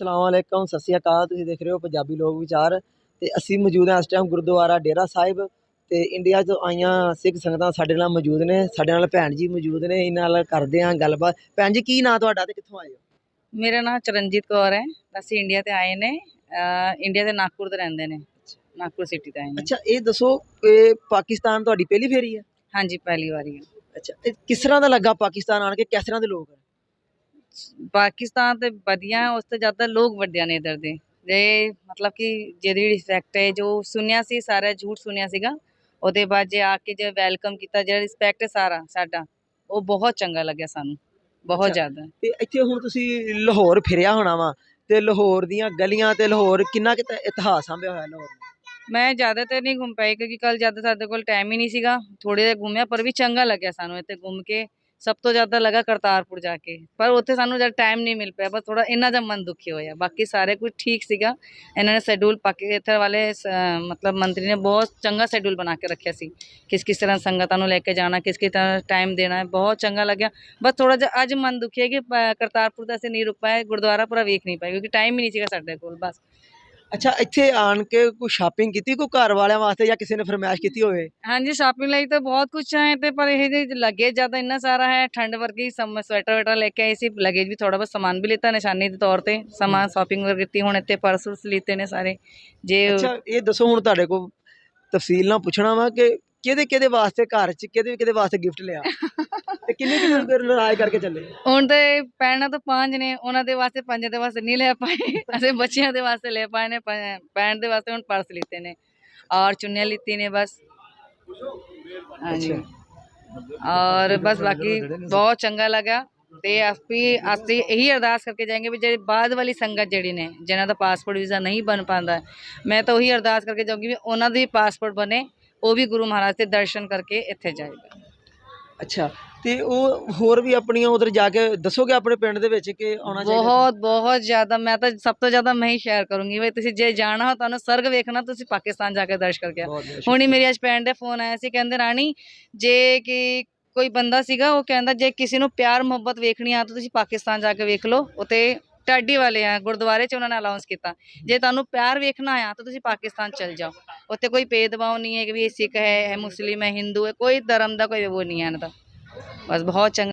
ਸਲਾਮੁਅਲੈਕੁਮ, ਸਤਿ ਸ਼੍ਰੀ ਅਕਾਲ। ਤੁਸੀਂ ਦੇਖ ਰਹੇ ਹੋ ਪੰਜਾਬੀ ਲੋਕ ਵਿਚਾਰ ਤੇ ਅਸੀਂ ਮੌਜੂਦ ਹਾਂ ਇਸ ਟਾਈਮ ਗੁਰਦੁਆਰਾ ਡੇਰਾ ਸਾਹਿਬ ਤੇ ਇੰਡੀਆ ਤੋਂ ਆਈਆਂ ਸਿੱਖ ਸੰਗਤਾਂ ਸਾਡੇ ਨਾਲ ਮੌਜੂਦ ਨੇ। ਸਾਡੇ ਨਾਲ ਭੈਣ ਜੀ ਮੌਜੂਦ ਨੇ, ਇਹਨਾਂ ਨਾਲ ਕਰਦੇ ਹਾਂ ਗੱਲਬਾਤ। ਭੈਣ ਜੀ, ਕੀ ਨਾਂ ਤੁਹਾਡਾ ਤੇ ਕਿੱਥੋਂ ਆਏ ਹੋ? ਮੇਰਾ ਨਾਮ ਚਰਨਜੀਤ ਕੌਰ ਹੈ। ਅਸੀਂ ਇੰਡੀਆ ਤੇ ਆਏ ਨੇ। ਇੰਡੀਆ ਦੇ ਨਾਗਪੁਰ ਤੇ ਰਹਿੰਦੇ ਨੇ। ਨਾਗਪੁਰ ਸਿਟੀ ਤੇ ਆਏ ਨੇ। ਅੱਛਾ, ਇਹ ਦੱਸੋ ਕਿ ਪਾਕਿਸਤਾਨ ਤੁਹਾਡੀ ਪਹਿਲੀ ਫੇਰੀ ਹੈ? ਹਾਂਜੀ, ਪਹਿਲੀ ਵਾਰੀ ਹੈ। ਅੱਛਾ, ਤੇ ਕਿਸ ਤਰ੍ਹਾਂ ਦਾ ਲੱਗਾ ਪਾਕਿਸਤਾਨ ਆਣ ਕੇ? ਕਿਸ ਤਰ੍ਹਾਂ ਦੇ ਲੋਕ? ਪਾਕਿਸਤਾਨ ਤੇ ਵਧੀਆ, ਉਸ ਤੋਂ ਜ਼ਿਆਦਾ ਲੋਕ ਵੱਡਿਆਂ ਨੇ ਇੱਧਰ ਦੇ। ਜੇ ਮਤਲਬ ਕਿ ਜਿਹਦੀ ਰਿਸਪੈਕਟ ਹੈ, ਜੋ ਸੁਣਿਆ ਸੀ ਸਾਰਾ ਝੂਠ ਸੁਣਿਆ ਸੀਗਾ, ਉਹਦੇ ਬਾਅਦ ਜੇ ਆ ਕੇ ਜੇ ਵੈਲਕਮ ਕੀਤਾ, ਜਿਹੜਾ ਰਿਸਪੈਕਟ ਹੈ ਸਾਰਾ ਸਾਡਾ, ਉਹ ਬਹੁਤ ਚੰਗਾ ਲੱਗਿਆ ਸਾਨੂੰ, ਬਹੁਤ ਜ਼ਿਆਦਾ। ਤੇ ਇੱਥੇ ਹੁਣ ਤੁਸੀਂ ਲਾਹੌਰ ਫਿਰਿਆ ਹੋਣਾ ਵਾ, ਤੇ ਲਾਹੌਰ ਦੀਆਂ ਗਲੀਆਂ ਤੇ ਲਾਹੌਰ ਕਿੰਨਾ ਕੁ ਇਤਿਹਾਸ ਸਾਂਭਿਆ ਹੋਇਆ ਲਾਹੌਰ ਨੇ? ਮੈਂ ਜ਼ਿਆਦਾ ਤਾਂ ਨਹੀਂ ਘੁੰਮ ਪਾਈ ਕਿਉਂਕਿ ਕੱਲ ਜ਼ਿਆਦਾ ਸਾਡੇ ਕੋਲ ਟਾਈਮ ਹੀ ਨਹੀਂ ਸੀਗਾ। ਥੋੜ੍ਹੇ ਜਿਹਾ ਘੁੰਮਿਆ, ਪਰ ਵੀ ਚੰਗਾ ਲੱਗਿਆ ਸਾਨੂੰ ਇੱਥੇ ਘੁੰਮ ਕੇ। ਸਭ ਤੋਂ ਜ਼ਿਆਦਾ ਲੱਗਾ ਕਰਤਾਰਪੁਰ ਜਾ ਕੇ, ਪਰ ਉੱਥੇ ਸਾਨੂੰ ਜਦ ਟਾਈਮ ਨਹੀਂ ਮਿਲ ਪਿਆ, ਬਸ ਥੋੜਾ ਇਹਨਾਂ ਦਾ ਮਨ ਦੁਖੀ ਹੋਇਆ। ਬਾਕੀ ਸਾਰੇ ਕੁਝ ਠੀਕ ਸੀਗਾ। ਇਹਨਾਂ ਨੇ ਸ਼ੈਡਿਊਲ ਇੱਥੇ ਵਾਲੇ ਮਤਲਬ ਮੰਤਰੀ ਨੇ ਬਹੁਤ ਚੰਗਾ ਸ਼ੈਡਿਊਲ ਬਣਾ ਕੇ ਰੱਖਿਆ ਸੀ, ਕਿਸ ਤਰ੍ਹਾਂ ਸੰਗਤਾਂ ਨੂੰ ਲੈ ਕੇ ਜਾਣਾ, ਕਿਸ ਤਰ੍ਹਾਂ ਟਾਈਮ ਦੇਣਾ ਹੈ। ਬਹੁਤ ਚੰਗਾ ਲੱਗਿਆ। ਬਸ ਥੋੜਾ ਜਿਹਾ ਅੱਜ ਮਨ ਦੁਖੀ ਹੈ ਕਿ ਕਰਤਾਰਪੁਰ ਦਾ ਅਸੀਂ ਨਹੀਂ ਰੁਕ ਪਾਏ, ਗੁਰਦੁਆਰਾ ਪੂਰਾ ਵੇਖ ਨਹੀਂ ਪਾਏ ਕਿਉਂਕਿ ਟਾਈਮ ਹੀ ਨਹੀਂ ਸੀਗਾ ਸਾਡੇ ਕੋਲ ਬਸ। ਅੱਛਾ, ਇੱਥੇ ਆਣ ਕੇ ਕੋਈ ਸ਼ਾਪਿੰਗ ਕੀਤੀ, ਕੋਈ ਘਰ ਵਾਲਿਆਂ ਵਾਸਤੇ ਜਾਂ ਕਿਸੇ ਨੇ ਫਰਮਾਇਸ਼ ਕੀਤੀ ਹੋਵੇ? ਹਾਂਜੀ, ਸ਼ਾਪਿੰਗ ਲਈ ਤਾਂ ਬਹੁਤ ਕੁਛ ਹੈ ਤੇ ਪਰ ਇਹ ਜਿਹੇ लगेज ज़्यादा ਇੰਨਾ ਸਾਰਾ ਹੈ। ਠੰਡ ਵਰਗੀ ਸਵੈਟਰ ਵੈਟਰ ਲੈ ਕੇ ਆਈ ਸੀ। लगेज ਵੀ ਥੋੜਾ ਬਹੁਤ ਸਮਾਨ ਵੀ ਲਿੱਤਾ, ਨਿਸ਼ਾਨੀ ਦੇ ਤੌਰ ਤੇ ਸਮਾਨ ਸ਼ਾਪਿੰਗ ਵਗੈਰਾ ਕੀਤੀ। ਹੁਣ ਇੱਥੇ ਪਰਸ ਉਰਸ ਲਿੱਤੇ ਨੇ ਸਾਰੇ। ਜੇ ਅੱਛਾ, ਇਹ ਦੱਸੋ ਹੁਣ ਤੁਹਾਡੇ ਕੋਲ ਤਫਸੀਲ ਨਾਲ ਪੁੱਛਣਾ ਵਾ ਕਿ ਕਿਹਦੇ ਵਾਸਤੇ ਘਰ 'ਚ ਕਿਹਦੇ ਵਾਸਤੇ ਗਿਫਟ ਲਿਆ ਤੇ ਕਿੰਨੇ ਨਾਰਾਜ਼ ਕਰਕੇ ਚੱਲੇ? ਹੁਣ ਤੇ ਭੈਣਾਂ ਤਾਂ 5 ਨੇ, ਉਹਨਾਂ ਦੇ ਵਾਸਤੇ 5 ਦੇ ਵਾਸਤੇ ਨਹੀਂ ਲੈ ਪਾਏ। ਅਸੀਂ ਬੱਚਿਆਂ ਦੇ ਵਾਸਤੇ ਲੈ ਪਾਏ ਨੇ। ਭੈਣ ਦੇ ਵਾਸਤੇ ਹੁਣ ਪਰਸ ਲਿੱਤੇ ਨੇ ਔਰ ਚੁੰਨੀਆਂ ਲਿੱਤੀ ਨੇ ਬਸ। ਹਾਂਜੀ, और बस बाकी बहुत चंगा लगा। ਤੇ ਅਸੀਂ ਇਹੀ ਅਰਦਾਸ ਕਰਕੇ ਜਾਏंगे ਵੀ ਜਿਹੜੇ ਬਾਅਦ ਵਾਲੀ ਸੰਗਤ ਜਿਹੜੀ ਨੇ, ਜਿਹਨਾਂ ਦਾ ਪਾਸਪੋਰਟ ਵੀਜ਼ਾ ਨਹੀਂ ਬਣ ਪਾਉਂਦਾ, ਮੈਂ ਤਾਂ ਉਹੀ ਅਰਦਾਸ ਕਰਕੇ ਜਾਊਂਗੀ ਵੀ ਉਹਨਾਂ ਦੀ ਪਾਸਪੋਰਟ ਬਣੇ, ਉਹ ਵੀ ਗੁਰੂ ਮਹਾਰਾਜ ਦੇ ਦਰਸ਼ਨ ਕਰਕੇ ਇੱਥੇ ਜਾਏਗਾ। ਅੱਛਾ, ਤੇ ਉਹ ਹੋਰ ਵੀ ਆਪਣੀਆਂ ਉਧਰ ਜਾ ਕੇ ਦੱਸੋਗੇ ਆਪਣੇ ਪਿੰਡ ਦੇ ਵਿੱਚ ਕਿ ਆਉਣਾ ਚਾਹੀਦਾ? ਬਹੁਤ ਜ਼ਿਆਦਾ। ਮੈਂ ਤਾਂ ਸਭ ਤੋਂ ਜ਼ਿਆਦਾ ਮੈਂ ਹੀ ਸ਼ੇਅਰ ਕਰੂੰਗੀ ਵੀ ਤੁਸੀਂ ਜੇ ਜਾਣਾ ਹੋ, ਤੁਹਾਨੂੰ ਸਰਗ ਵੇਖਣਾ, ਤੁਸੀਂ ਪਾਕਿਸਤਾਨ ਜਾ ਕੇ ਦਰਸ਼ਨ ਕਰਕੇ। ਹੁਣ ਹੀ ਮੇਰੀ ਅੱਜ ਭੈਣ ਦਾ ਫੋਨ ਆਇਆ ਸੀ, ਕਹਿੰਦੇ ਰਾਣੀ ਜੇ ਕਿ ਕੋਈ ਬੰਦਾ ਸੀਗਾ, ਉਹ ਕਹਿੰਦਾ ਜੇ ਕਿਸੇ ਨੂੰ ਪਿਆਰ ਮੁਹੱਬਤ ਵੇਖਣੀ ਆ ਤਾਂ ਤੁਸੀਂ ਪਾਕਿਸਤਾਨ ਜਾ ਕੇ ਵੇਖ ਲਓ। ਉੱਥੇ ਢਾਡੀ ਵਾਲੇ ਆ ਗੁਰਦੁਆਰੇ 'ਚ, ਉਹਨਾਂ ਨੇ ਅਨਾਉਂਸ ਕੀਤਾ ਜੇ ਤੁਹਾਨੂੰ ਪਿਆਰ ਵੇਖਣਾ ਆ ਤਾਂ ਤੁਸੀਂ ਪਾਕਿਸਤਾਨ ਚਲ ਜਾਓ। ਉੱਥੇ ਕੋਈ ਭੇਦਭਾਵ ਨਹੀਂ ਹੈ ਕਿ ਵੀ ਇਹ ਸਿੱਖ ਹੈ, ਮੁਸਲਿਮ ਹੈ, ਹਿੰਦੂ ਹੈ, ਕੋਈ ਧਰਮ ਦਾ ਕੋਈ ਉਹ ਨਹੀਂ ਹੈ ਇਹਨਾਂ ਦਾ। ਬਸ ਬਹੁਤ ਚੰਗਾ।